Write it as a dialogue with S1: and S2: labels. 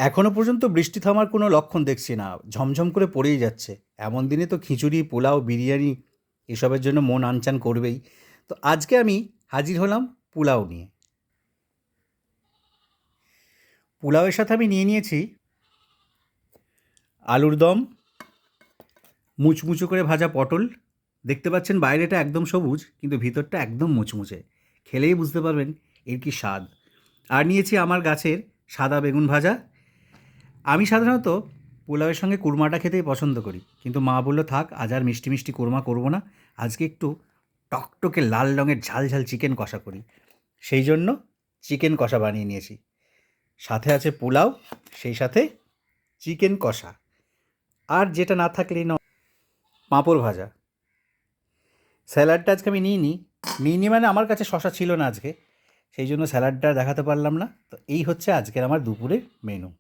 S1: এখনো পর্যন্ত বৃষ্টি থামার কোনো লক্ষণ দেখছি না, ঝমঝম করে পড়েই যাচ্ছে। এমন দিনে তো খিচুড়ি, পোলাও, বিরিয়ানি এসবের জন্য মন আনচান করবেই। তো আজকে আমি হাজির হলাম পোলাও নিয়ে। পোলাওয়ের সাথে আমি নিয়ে নিয়েছি আলুর দম, মুচমুচো করে ভাজা পটল। দেখতে পাচ্ছেন বাইরেটা একদম সবুজ কিন্তু ভিতরটা একদম মুচমুচে। খেলেই বুঝতে পারবেন এর কি স্বাদ। আর নিয়েছি আমার গাছের সাদা বেগুন ভাজা। আমি সাধারণত পোলাওয়ের সঙ্গে কুরমাটা খেতেই পছন্দ করি, কিন্তু মা বলল থাক, আজ আর মিষ্টি মিষ্টি কুরমা করবো না, আজকে একটু টকটকে লাল রঙের ঝাল ঝাল চিকেন কষা করি। সেই জন্য চিকেন কষা বানিয়ে নিয়েছি। সাথে আছে পোলাও, সেই সাথে চিকেন কষা। আর যেটা না থাকলেই পাঁপড় ভাজা। স্যালাডটা আজকে আমি নিইনি মানে আমার কাছে শশা ছিল না আজকে, সেই জন্য স্যালাডটা দেখাতে পারলাম না। তো এই হচ্ছে আজকের আমার দুপুরের মেনু।